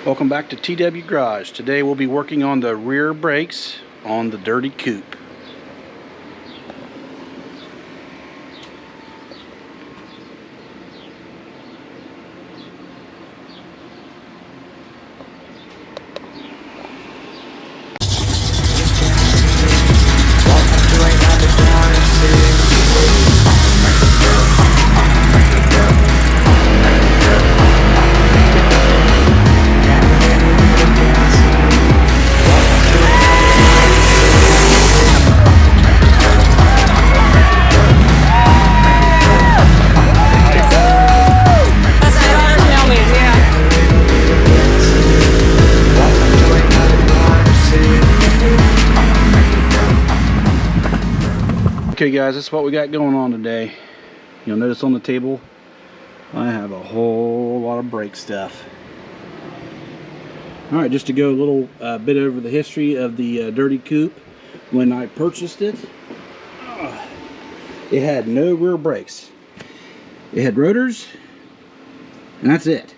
Welcome back to TW Garage. Today we'll be working on the rear brakes on the dirty coupe. Okay guys, that's what we got going on today. You'll notice on the table I have a whole lot of brake stuff. Alright, just to go a little bit over the history of the dirty coupe. When I purchased it, it had no rear brakes. It had rotors, and that's it.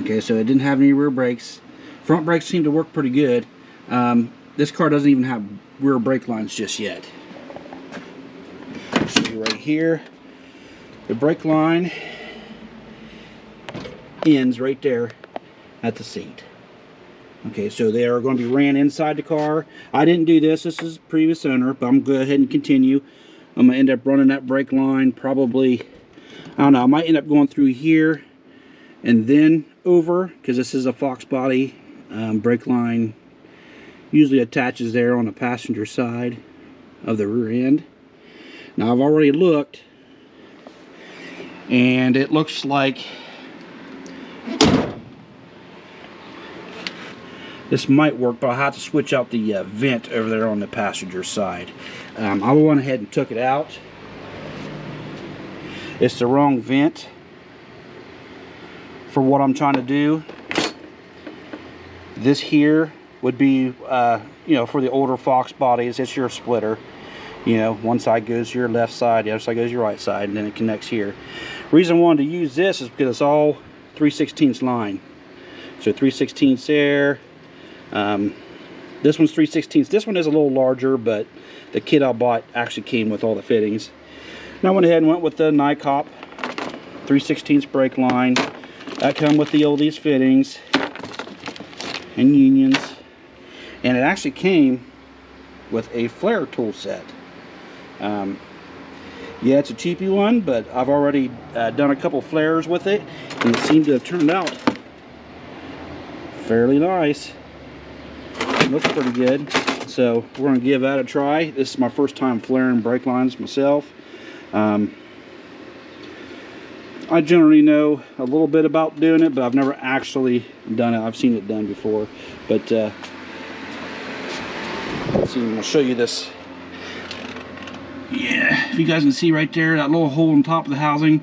Okay, so it didn't have any rear brakes. Front brakes seem to work pretty good. This car doesn't even have rear brake lines just yet. See right here, the brake line ends right there at the seat. Okay, so they are going to be ran inside the car. I didn't do this. This is the previous owner, but I'm going to go ahead and continue. I'm going to end up running that brake line probably, I don't know, I might end up going through here and then over, because this is a Fox body. Brake line usually attaches there on the passenger side of the rear end. Now I've already looked, and it looks like this might work, but I'll have to switch out the vent over there on the passenger side. I went ahead and took it out. It's the wrong vent for what I'm trying to do. This here would be, you know, for the older Fox bodies. It's your splitter. You know, one side goes to your left side, the other side goes to your right side, and then it connects here. Reason I wanted to use this is because it's all 3/16 line. So 3/16 there. This one's 3/16. This one is a little larger, but the kit I bought actually came with all the fittings. And I went ahead and went with the coupe 3/16 brake line. That come with the oldies fittings and unions. And it actually came with a flare tool set. Yeah, it's a cheapy one, but I've already done a couple flares with it, and it seemed to have turned out fairly nice. It looks pretty good, so we're going to give that a try. This is my first time flaring brake lines myself. I generally know a little bit about doing it, but I've never actually done it. I've seen it done before, but let's see, I'm going to show you this. Yeah, if you guys can see right there, that little hole on top of the housing,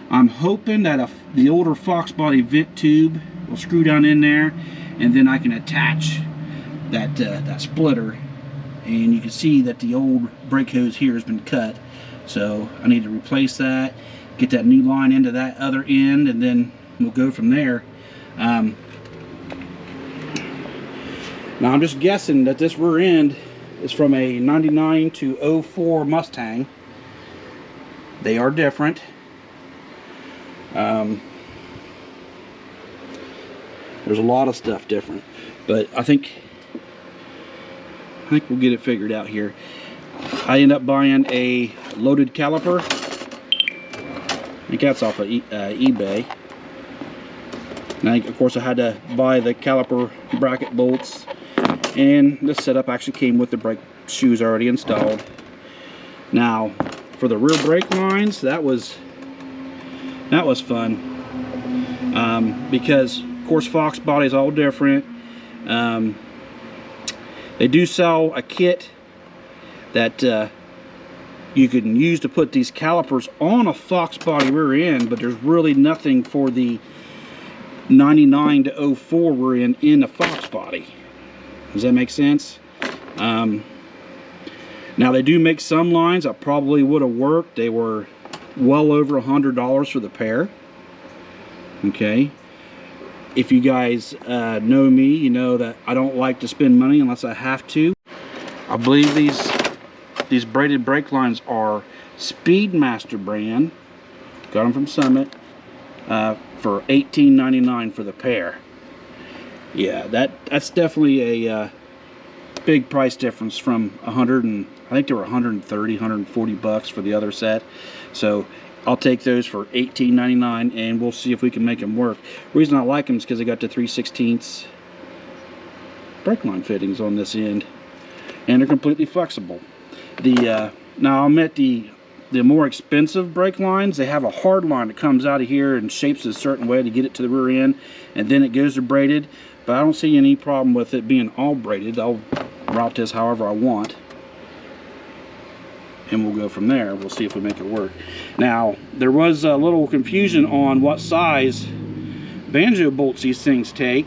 I'm hoping that the older Fox body vent tube will screw down in there, and then I can attach that that splitter. And you can see that the old brake hose here has been cut, so I need to replace that, get that new line into that other end, and then we'll go from there. Now I'm just guessing that this rear end is from a 99 to 04 Mustang. They are different. There's a lot of stuff different, but I think we'll get it figured out here. I end up buying a loaded caliper. I think that's off of eBay. And of course I had to buy the caliper bracket bolts, and this setup actually came with the brake shoes already installed. Now for the rear brake lines, that was fun, because of course Fox body is all different. They do sell a kit that you can use to put these calipers on a Fox body rear end, but there's really nothing for the 99 to 04 rear end in a Fox body. Does that make sense? Now they do make some lines that probably would have worked. They were well over $100 for the pair. Okay. If you guys know me, you know that I don't like to spend money unless I have to. I believe these braided brake lines are Speedmaster brand. Got them from Summit for $18.99 for the pair. Yeah, that's definitely a big price difference from I think they were 130, 140 bucks for the other set. So I'll take those for $18.99, and we'll see if we can make them work. The reason I like them is because they got the 3/16 brake line fittings on this end, and they're completely flexible. Now I'll admit the more expensive brake lines, they have a hard line that comes out of here and shapes it a certain way to get it to the rear end, and then it goes to braided. But I don't see any problem with it being all braided. I'll route this however I want, and we'll go from there. We'll see if we make it work. Now, there was a little confusion on what size banjo bolts these things take,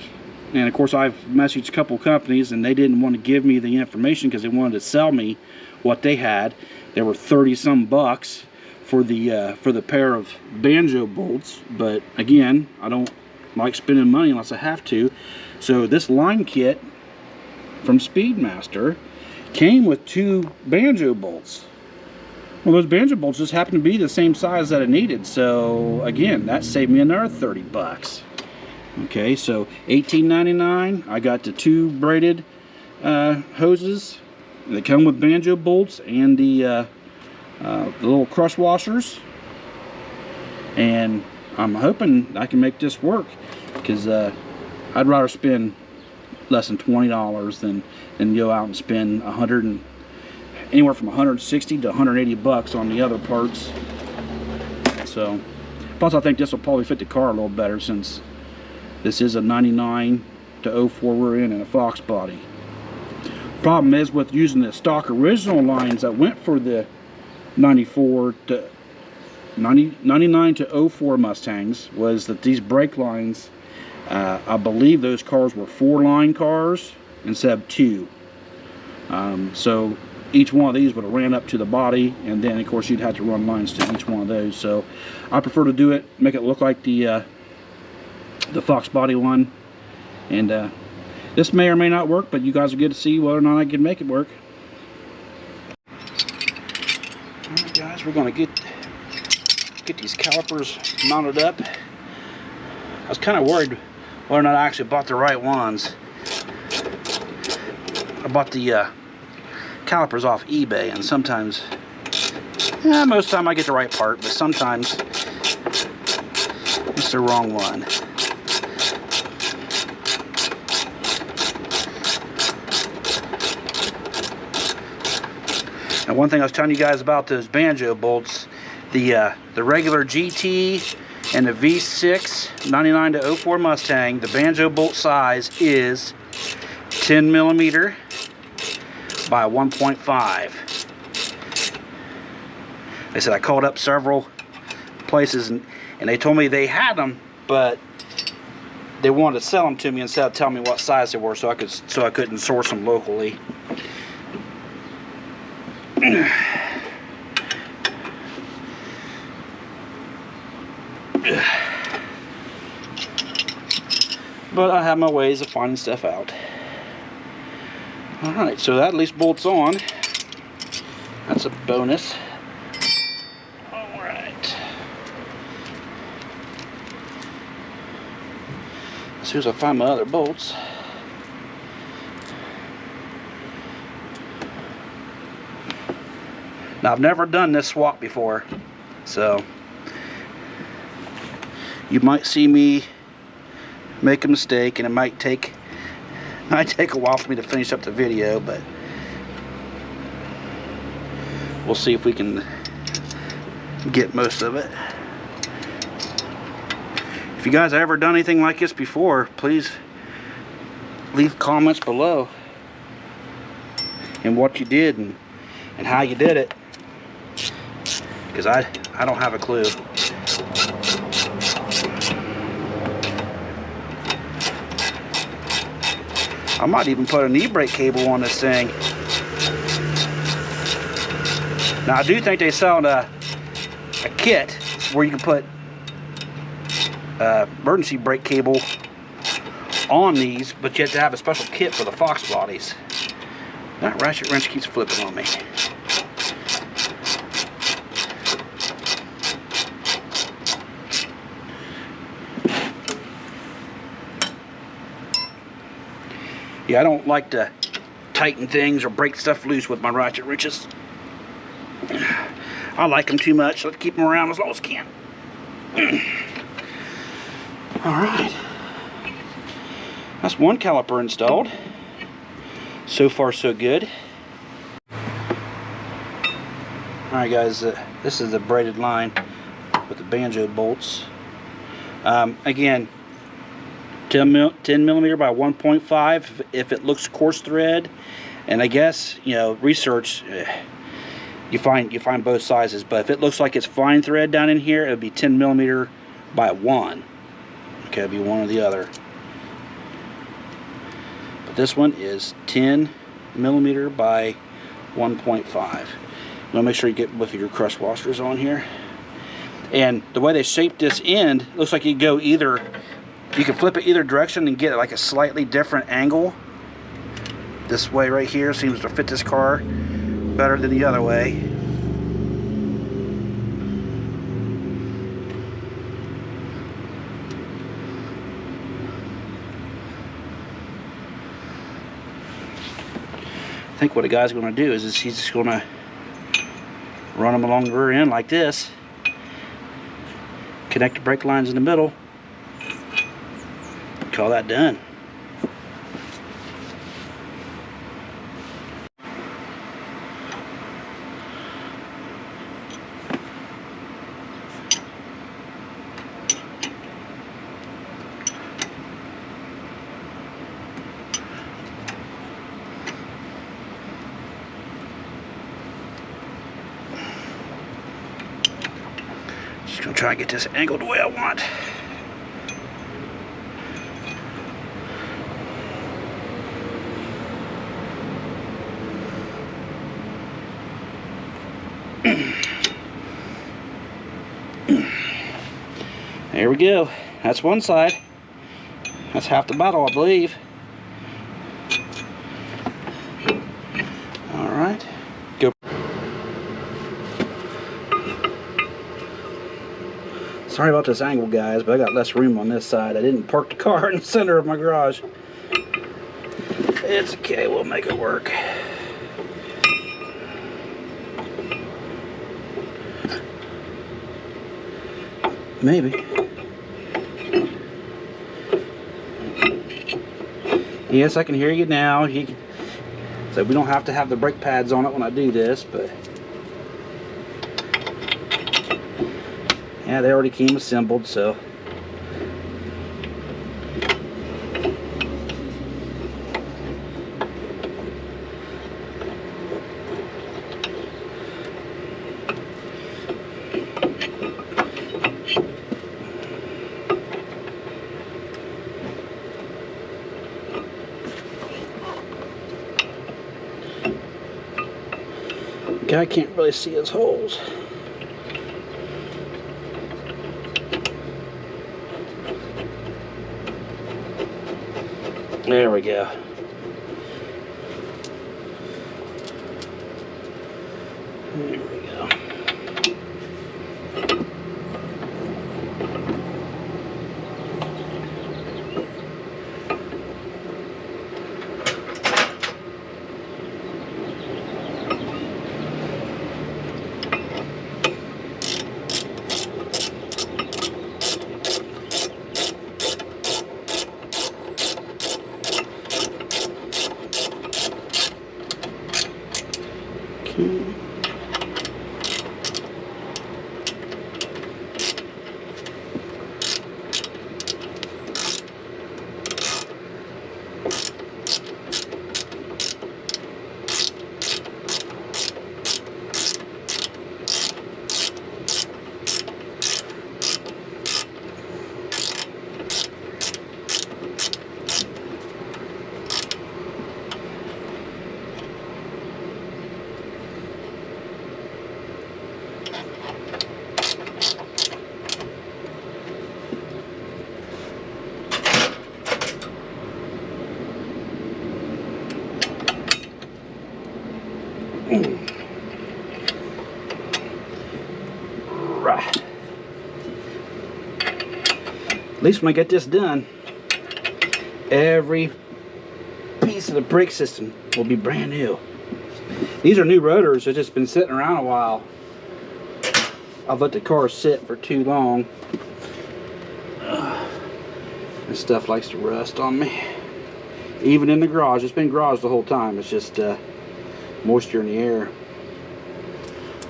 and of course I've messaged a couple companies and they didn't want to give me the information because they wanted to sell me what they had. They were 30-some bucks for the pair of banjo bolts, but again, I don't like spending money unless I have to. So this line kit from Speedmaster came with 2 banjo bolts. Well, those banjo bolts just happened to be the same size that I needed, so again, that saved me another 30 bucks. Okay, so $18.99. I got the 2 braided hoses. They come with banjo bolts and the little crush washers, and I'm hoping I can make this work, because I'd rather spend less than $20 than go out and spend anywhere from 160 to 180 bucks on the other parts. So, plus I think this will probably fit the car a little better, since this is a 99 to 04 rear end and a Fox body. Problem is with using the stock original lines that went for the 99 to 04 Mustangs, was that these brake lines, I believe those cars were 4-line cars instead of 2. So each one of these would have ran up to the body, and then of course you'd have to run lines to each one of those. So I prefer to do it, make it look like the Fox body one, and this may or may not work, but you guys will get to see whether or not I can make it work. Alright guys, we're going to get these calipers mounted up. I was kind of worried whether or not I actually bought the right ones. I bought the calipers off eBay, and sometimes, most of the time I get the right part, but sometimes it's the wrong one. And one thing I was telling you guys about those banjo bolts, the regular GT and the V6 99 to 04 Mustang, the banjo bolt size is 10 millimeter by 1.5. They said I called up several places and they told me they had them, but they wanted to sell them to me instead of telling me what size they were, so I couldn't source them locally. But I have my ways of finding stuff out. Alright, so that at least bolts on. That's a bonus. Alright. As soon as I find my other bolts. Now, I've never done this swap before, so you might see me make a mistake, and it might take a while for me to finish up the video, but we'll see if we can get most of it. If you guys have ever done anything like this before, please leave comments below and what you did and how you did it, because I don't have a clue. I might even put an e-brake cable on this thing. Now, I do think they sell a kit where you can put emergency brake cable on these, but you have to have a special kit for the Fox bodies. That ratchet wrench keeps flipping on me. Yeah, I don't like to tighten things or break stuff loose with my ratchet wrenches. I like them too much, so let's keep them around as long as I can. Alright. That's one caliper installed. So far, so good. Alright guys, this is the braided line with the banjo bolts. Again, 10 millimeter by 1.5 if it looks coarse thread. And I guess, you know, research, you find both sizes, but if it looks like it's fine thread down in here, it would be 10 millimeter by 1. Okay, it'd be one or the other. But this one is 10 millimeter by 1.5. Now make sure you get both of your crush washers on here. And the way they shaped this end, looks like you go either, you can flip it either direction and get like a slightly different angle. This way right here seems to fit this car better than the other way. I think what a guy's going to do is he's just going to run them along the rear end like this, connect the brake lines in the middle, call that done. Just gonna try and get this angled the way I want. There we go. That's one side. That's half the battle, I believe. All right. Go. Sorry about this angle, guys, but I got less room on this side. I didn't park the car in the center of my garage. It's okay. We'll make it work. Maybe. Yes, I can hear you now. So we don't have to have the brake pads on it when I do this, but yeah, they already came assembled, so guy can't really see his holes. There we go. There we go. At least when I get this done, every piece of the brake system will be brand new. These are new rotors. They've just been sitting around a while. I've let the car sit for too long. This stuff likes to rust on me. Even in the garage. It's been garage the whole time. It's just moisture in the air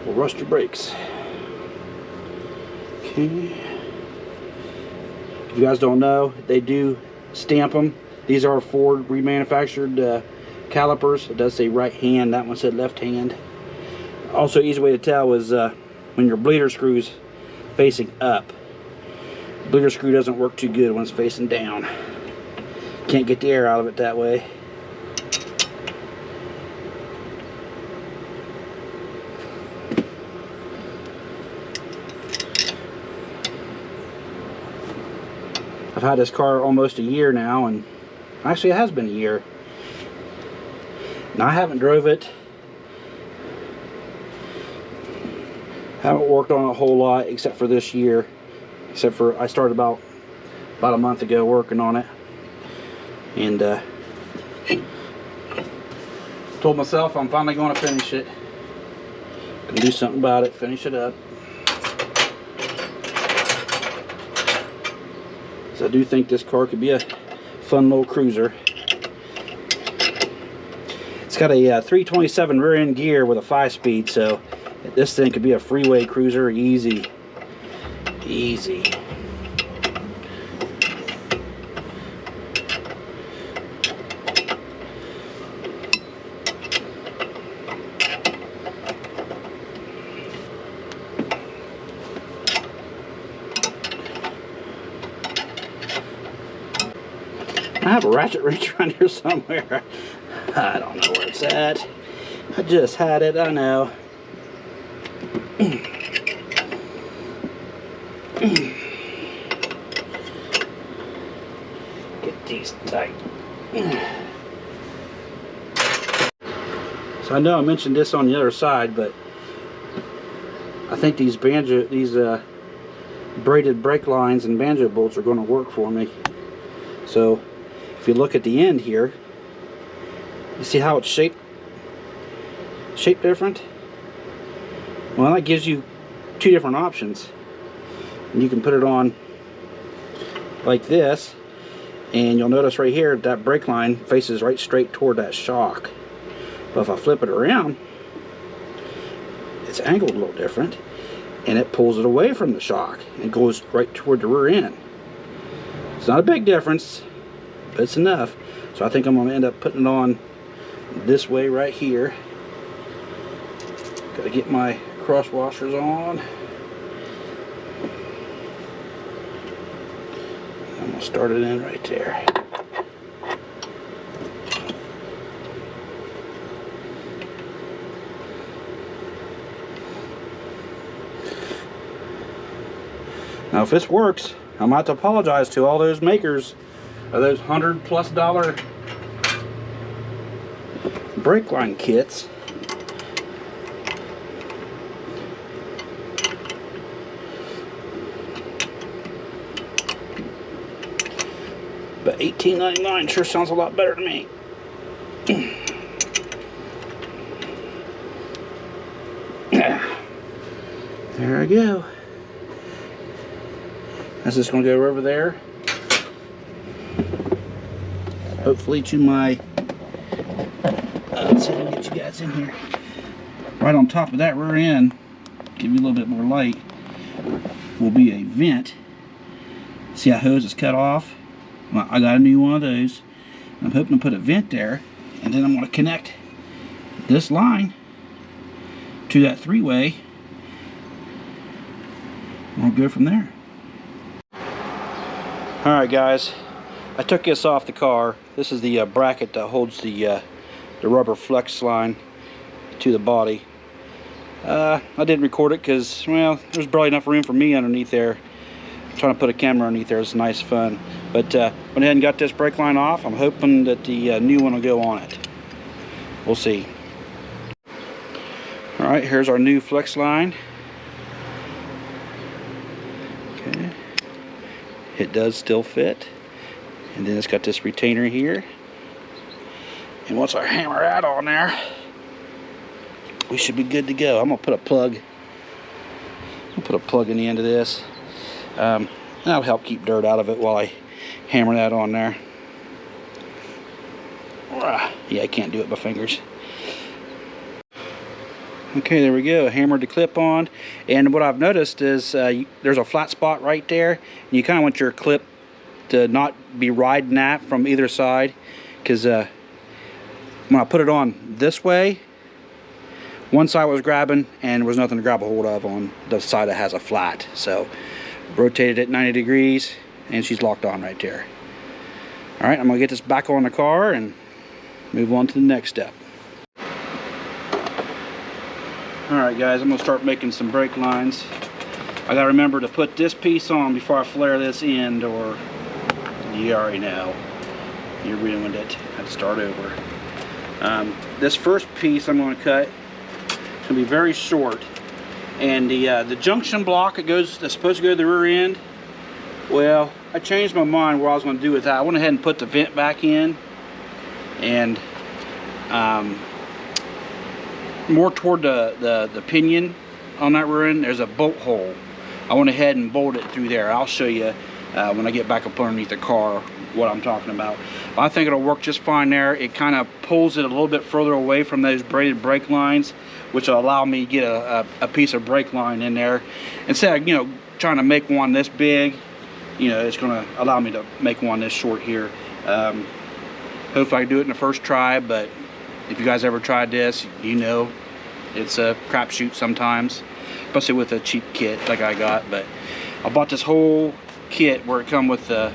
will rust your brakes. Okay. If you guys don't know, they do stamp them. These are Ford remanufactured calipers. It does say right hand. That one said left hand. Also, easy way to tell is when your bleeder screw's facing up. Bleeder screw doesn't work too good when it's facing down. Can't get the air out of it that way. I've had this car almost a year now, and actually it has been a year. Now I haven't drove it. Haven't worked on it a whole lot except for this year. Except for I started about a month ago working on it. And told myself I'm finally going to finish it. Gonna do something about it, finish it up. So I do think this car could be a fun little cruiser. It's got a 327 rear end gear with a 5-speed, so this thing could be a freeway cruiser easy. Easy. I have a ratchet wrench around here somewhere. I don't know where it's at. I just had it, I know. Get these tight. So I know I mentioned this on the other side, but I think these braided brake lines and banjo bolts are going to work for me. So if you look at the end here, you see how it's shaped different? Well, that gives you two different options. And you can put it on like this, and you'll notice right here that brake line faces right straight toward that shock. But if I flip it around, it's angled a little different, and it pulls it away from the shock and goes right toward the rear end. It's not a big difference, but it's enough. So I think I'm going to end up putting it on this way right here. Got to get my cross washers on. I'm going to start it in right there. Now if this works, I might have to apologize to all those makers of those $100+ brake line kits. But $18.99 sure sounds a lot better to me. There I go. That's just going to go over there. Hopefully to my, let's see if I can get you guys in here. Right on top of that rear end, give you a little bit more light, will be a vent. See how hose is cut off? Well, I got a new one of those. I'm hoping to put a vent there, and then I'm going to connect this line to that three-way. We'll go from there. Alright guys, I took this off the car. This is the bracket that holds the rubber flex line to the body. I didn't record it because, well, there's barely enough room for me underneath there. Trying to put a camera underneath there is nice fun. But went ahead and got this brake line off. I'm hoping that the new one will go on it. We'll see. Alright, here's our new flex line. Okay. It does still fit. And then it's got this retainer here. And once I hammer that on there, we should be good to go. I'm gonna put a plug. I'll put a plug in the end of this. That'll help keep dirt out of it while I hammer that on there. Yeah, I can't do it by fingers. Okay, there we go. Hammered the clip on. And what I've noticed is there's a flat spot right there. And you kind of want your clip to not be riding that from either side. Because when I put it on this way, one side was grabbing and there was nothing to grab a hold of on the side that has a flat. So rotated it 90 degrees and she's locked on right there. Alright, I'm going to get this back on the car and move on to the next step. Alright guys, I'm going to start making some brake lines. I got to remember to put this piece on before I flare this end, or you already know, you ruined it. I had to start over. This first piece I'm going to cut, it's going to be very short. And the junction block that's supposed to go to the rear end, well, I changed my mind what I was going to do with that. I went ahead and put the vent back in, and more toward the pinion on that rear end, there's a bolt hole. I went ahead and bolted it through there. I'll show you when I get back up underneath the car what I'm talking about. But I think it'll work just fine there. It kind of pulls it a little bit further away from those braided brake lines, which will allow me to get a piece of brake line in there. Instead of, trying to make one this big, it's going to allow me to make one this short here. Hopefully I can do it in the first try, but if you guys ever tried this, it's a crapshoot sometimes, especially with a cheap kit like I got. But I bought this whole kit where it come with the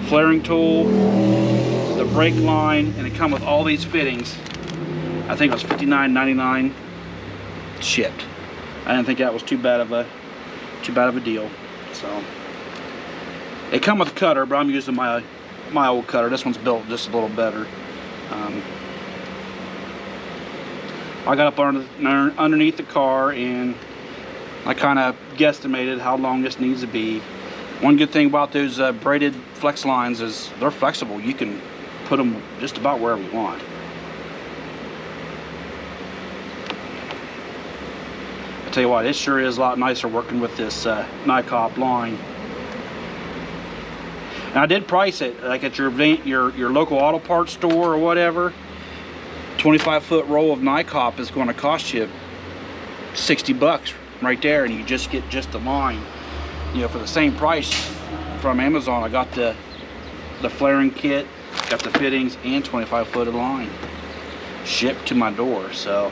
flaring tool, the brake line, and it come with all these fittings. I think it was $59.99 shipped. I didn't think that was too bad of a deal. So it come with a cutter, but I'm using my old cutter. This one's built just a little better. I got up underneath the car and I kind of guesstimated how long this needs to be. One good thing about those braided flex lines is they're flexible. You can put them just about wherever you want. I tell you what, it sure is a lot nicer working with this coupe line. Now I did price it like at your local auto parts store or whatever. 25-foot roll of coupe is going to cost you $60 right there, and you just get the line. For the same price from Amazon. I got the flaring kit, got the fittings, and 25-foot of line shipped to my door. So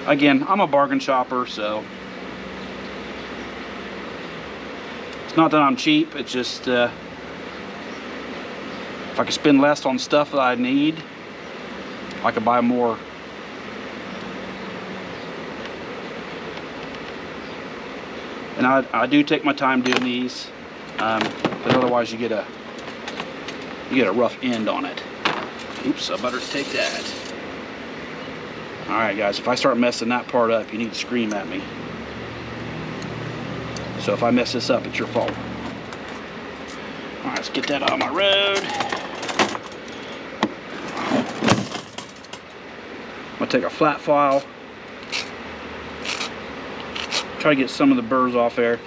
again, I'm a bargain shopper, so it's not that I'm cheap. It's just if I could spend less on stuff that I need, I could buy more. And I do take my time doing these, because otherwise you get a rough end on it. Oops, I better take that. Alright guys, if I start messing that part up, you need to scream at me. So if I mess this up, it's your fault. Alright, let's get that out of my road. I'm going to take a flat file. Try to get some of the burrs off there.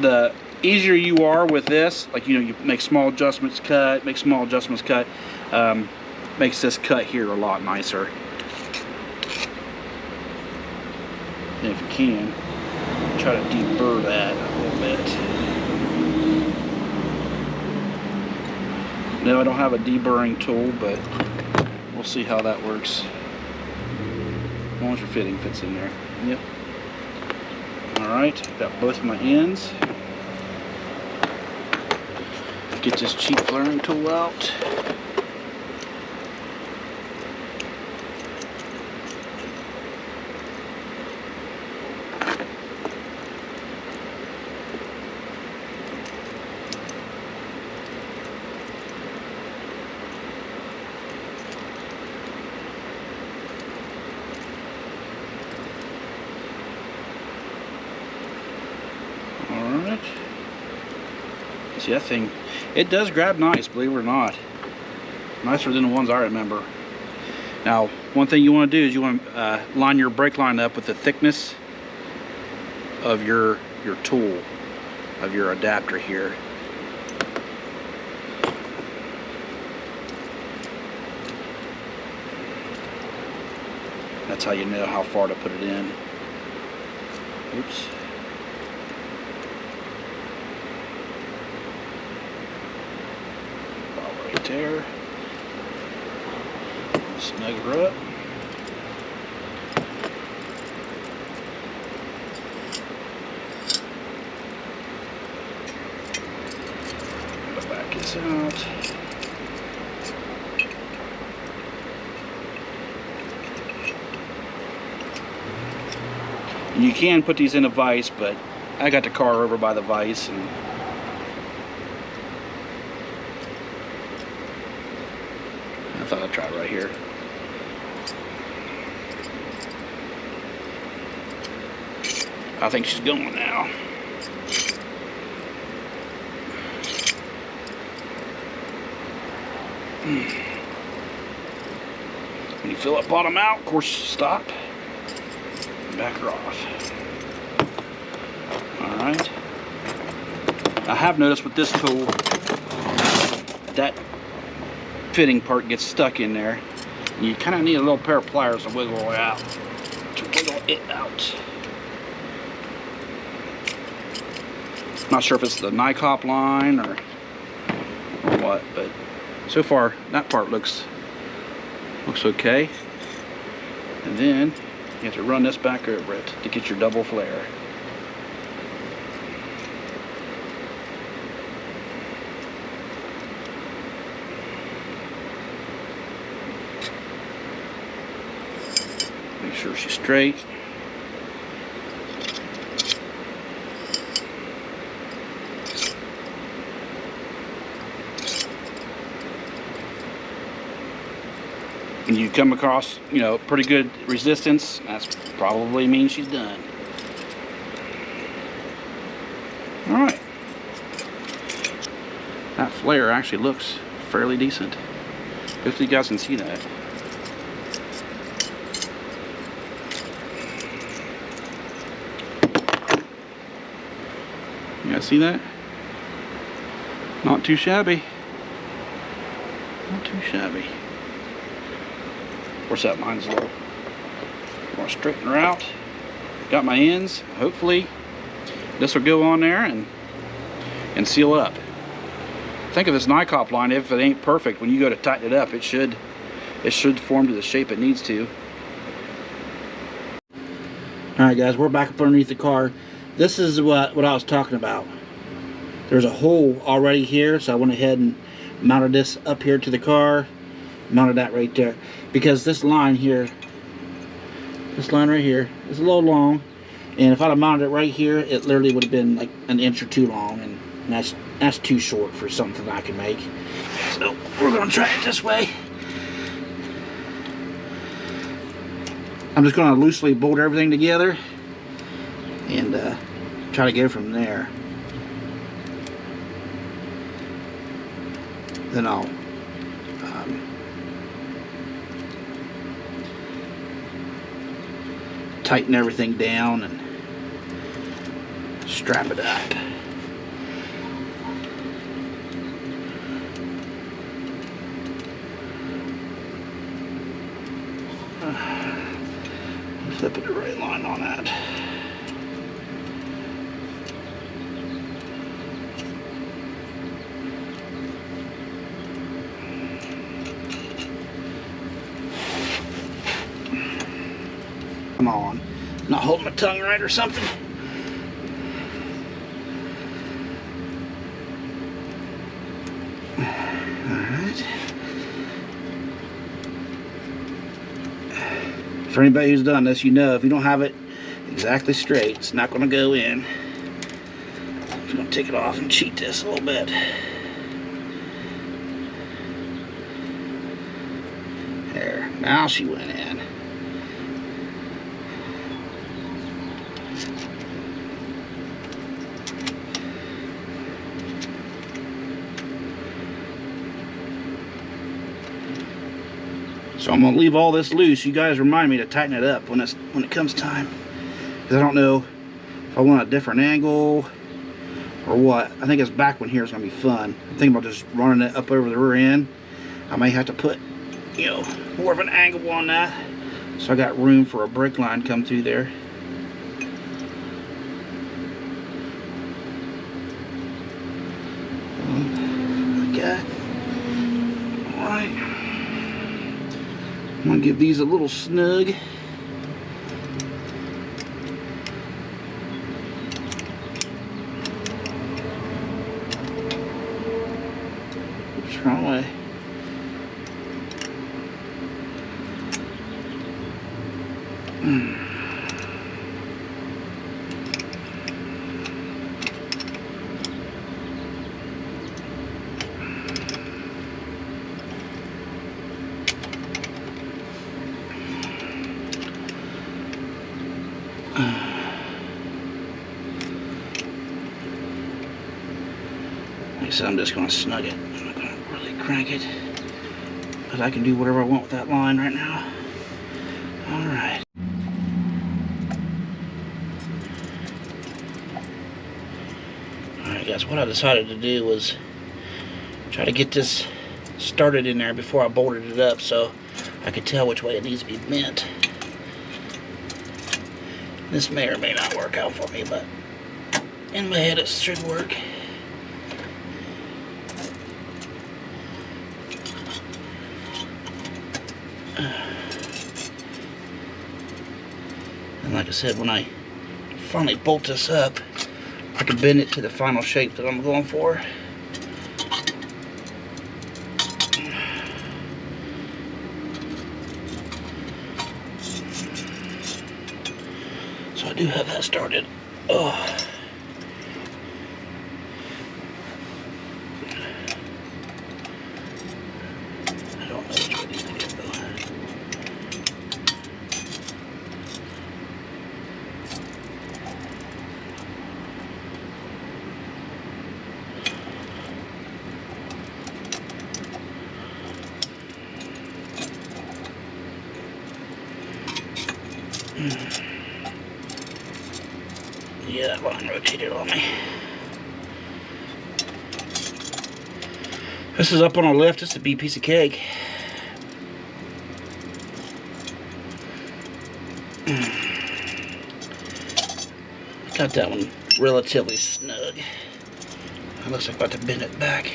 The easier you are with this, like you make small adjustments, cut, makes this cut here a lot nicer. And if you can, try to deburr that a little bit. No, I don't have a deburring tool, but we'll see how that works. As long as your fitting fits in there. Yep. Alright, got both of my ends. Get this cheap flaring tool out. Alright. See, that thing, it does grab nice, believe it or not. Nicer than the ones I remember. Now, one thing you want to do is you want to line your brake line up with the thickness of your tool, of your adapter here. That's how you know how far to put it in. Oops. About right there. Snug her up. Back this out. And you can put these in a vise, but I got the car over by the vise, and I thought I'd try it right here. I think she's going now. When you fill that bottom out, of course, stop. Back her off. Alright. I have noticed with this tool, that fitting part gets stuck in there. You kind of need a little pair of pliers to wiggle it out. Not sure if it's the coupe line or what, but so far that part looks okay. And then you have to run this back over it to get your double flare. Make sure she's straight. When you come across, you know, pretty good resistance, that's probably means she's done. Alright. That flare actually looks fairly decent. Hopefully you guys can see that. You guys see that? Not too shabby. Not too shabby. Of course, that line's low. I'm going to straighten her out. Got my ends. Hopefully this will go on there and seal up. Think of this coupe line, if it ain't perfect, when you go to tighten it up, it should form to the shape it needs to. Alright guys, we're back up underneath the car. This is what I was talking about. There's a hole already here, so I went ahead and mounted this up here to the car. Mounted that right there, because this line here, this line right here is a little long, and if I'd have mounted it right here, it literally would have been like an inch or two long, and that's too short for something I can make. So we're gonna try it this way. I'm just gonna loosely bolt everything together and try to go from there. Then I'll tighten everything down and strap it up. Flip it the right line on that. Come on. Not holding my tongue right or something. Alright. For anybody who's done this, you know if you don't have it exactly straight, it's not going to go in. I'm just going to take it off and cheat this a little bit. There. Now she went in. So I'm gonna leave all this loose. You guys remind me to tighten it up when it comes time, because I don't know if I want a different angle or what. I think this back one here is gonna be fun. I'm thinking about just running it up over the rear end. I may have to put, you know, more of an angle on that, so I got room for a brake line come through there. Okay. Alright. I'm going to give these a little snug. Oops, wrong way. Like I said, I'm just going to snug it. I'm not going to really crank it, but I can do whatever I want with that line right now. Alright. Alright guys, what I decided to do was try to get this started in there before I bolted it up, so I could tell which way it needs to be bent. This may or may not work out for me, but in my head it should work. And like I said, when I finally bolt this up, I can bend it to the final shape that I'm going for. So I do have that started. Oh. I don't know which way these to get though. Yeah, that line rotated on me. This is up on our left. This is a big piece of cake. Got that one relatively snug. It looks like I'm about to bend it back.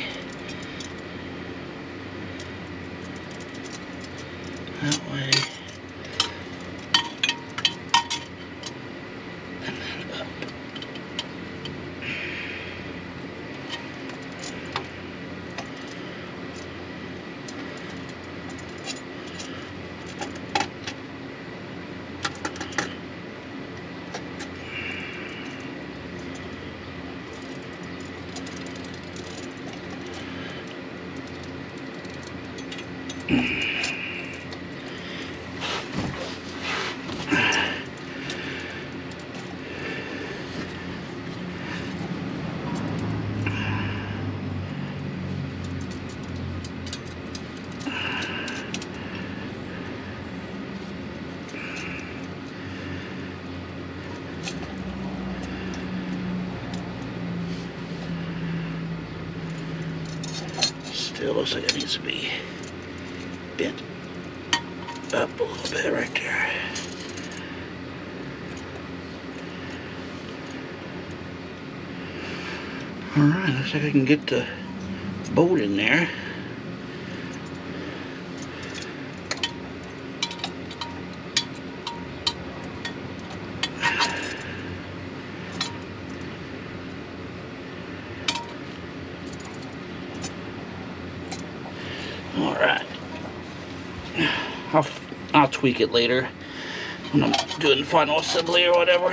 That way. And then up. Still looks like it needs to be bent up a little bit right there. Alright, looks like I can get the bolt in there. Alright. I'll tweak it later when I'm doing the final assembly or whatever.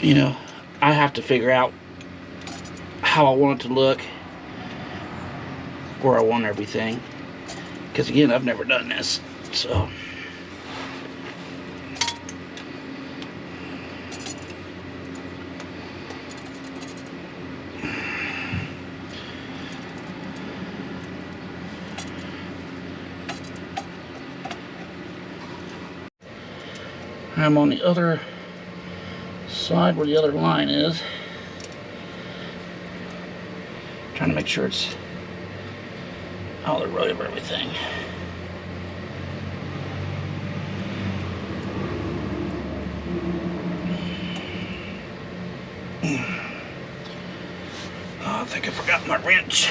You know, I have to figure out how I want it to look, where I want everything. Because again, I've never done this, so. I'm on the other side where the other line is. Trying to make sure it's out of the road of everything. Oh, I think I forgot my wrench.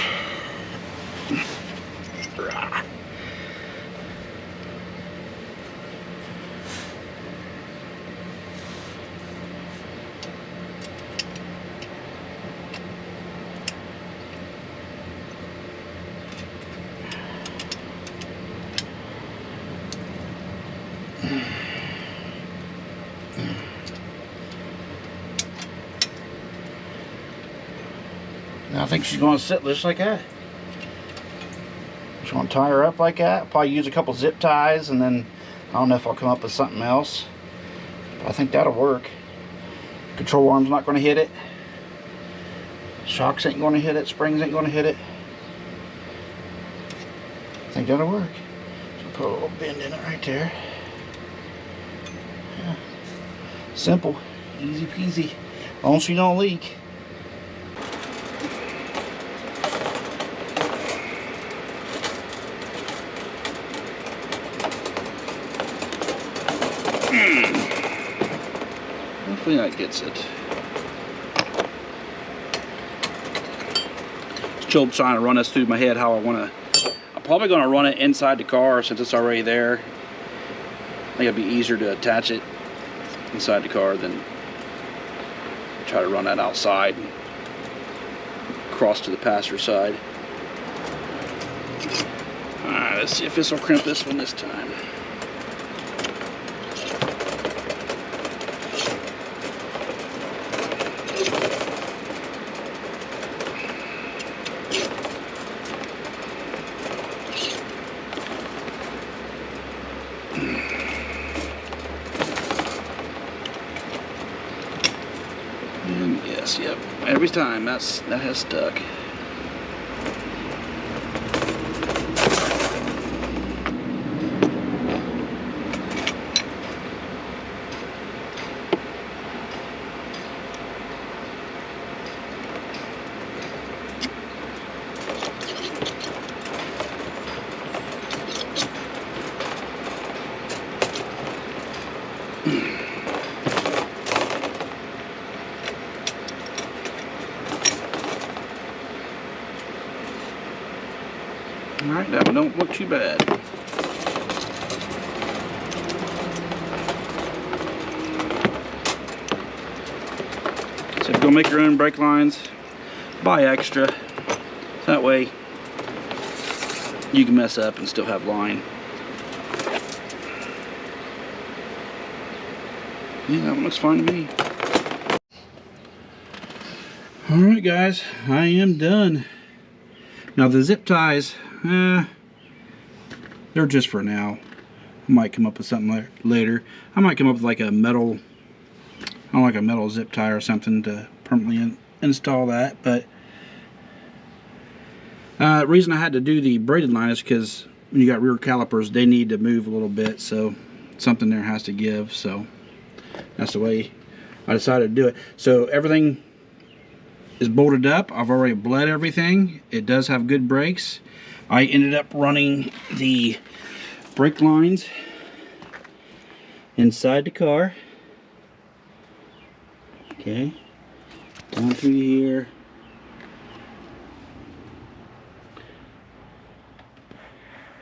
Now I think she's going to sit just like that. Just going to tie her up like that. Probably use a couple zip ties, and then I don't know if I'll come up with something else. But I think that'll work. Control arm's not going to hit it. Shocks ain't going to hit it. Springs ain't going to hit it. I think that'll work. So put a little bend in it right there. Yeah. Simple, easy peasy. As long as she don't leak. Hopefully that gets it. Still trying to run this through my head how I want to. I'm probably going to run it inside the car since it's already there. I think it'd be easier to attach it inside the car than try to run that outside and cross to the passenger side. Alright, let's see if this will crimp this one this time. And yes, yep. Every time that has stuck. Alright, that one don't look too bad. So if you're going to make your own brake lines, buy extra. That way you can mess up and still have line. Yeah, that one looks fine to me. Alright guys, I am done. Now the zip ties, they're just for now. I might come up with something later. I might come up with like a metal, I don't like a metal zip tie or something to permanently install that. But the reason I had to do the braided line is because when you got rear calipers, they need to move a little bit, so something there has to give. So that's the way I decided to do it. So everything is bolted up. I've already bled everything. It does have good brakes. I ended up running the brake lines inside the car. Okay, down through here.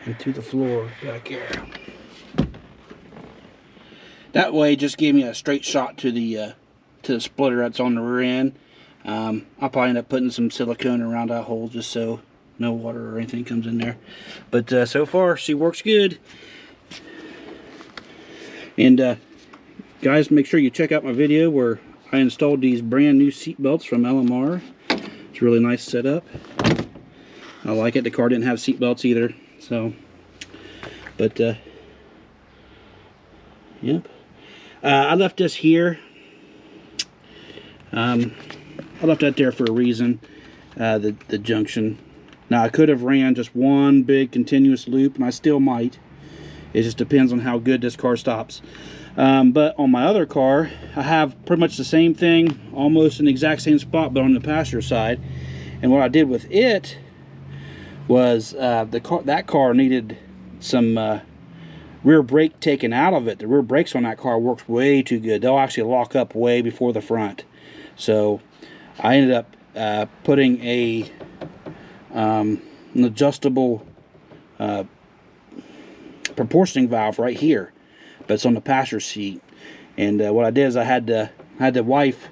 And to the floor back here. That way it just gave me a straight shot to the splitter that's on the rear end. I'll probably end up putting some silicone around that hole just so no water or anything comes in there. But so far she works good. And guys, make sure you check out my video where I installed these brand new seat belts from LMR. It's a really nice setup. I like it. The car didn't have seat belts either, so but yep. I left this here. I left that there for a reason. The junction. Now I could have ran just one big continuous loop, and I still might. It just depends on how good this car stops. But on my other car, I have pretty much the same thing, almost in the exact same spot, but on the passenger side. And what I did with it was that car needed some rear brake taken out of it. The rear brakes on that car works way too good. They'll actually lock up way before the front. So I ended up putting an adjustable proportioning valve right here, but it's on the passenger seat. And what I did is I had the wife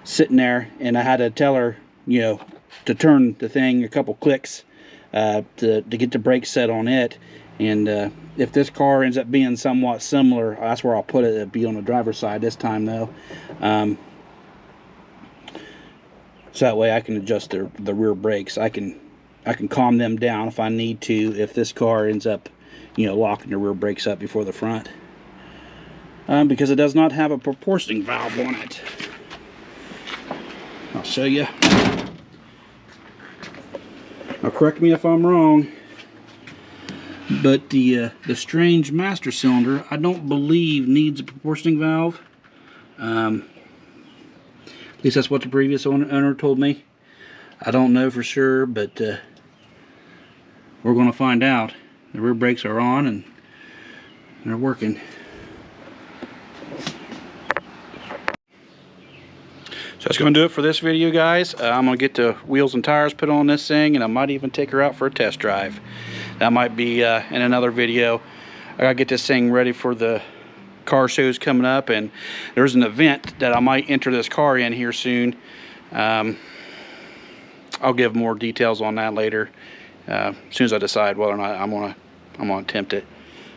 sitting there, and I had to tell her, you know, to turn the thing a couple clicks to get the brakes set on it. And if this car ends up being somewhat similar, that's where I'll put it. It'll be on the driver's side this time though. So that way I can adjust the rear brakes. I can calm them down if I need to, if this car ends up, you know, locking the rear brakes up before the front. Because it does not have a proportioning valve on it. I'll show you. Now correct me if I'm wrong, but the strange master cylinder, I don't believe needs a proportioning valve. At least that's what the previous owner told me. I don't know for sure, but we're going to find out. The rear brakes are on and they're working. So that's going to do it for this video, guys. I'm going to get the wheels and tires put on this thing, and I might even take her out for a test drive. That might be in another video. I got to get this thing ready for the car shows coming up, and there's an event that I might enter this car in here soon. I'll give more details on that later, as soon as I decide whether or not I'm gonna attempt it.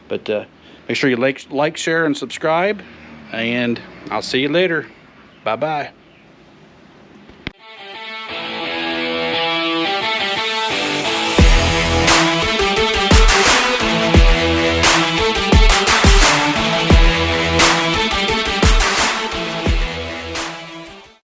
But make sure you like, share, and subscribe, and I'll see you later. Bye bye.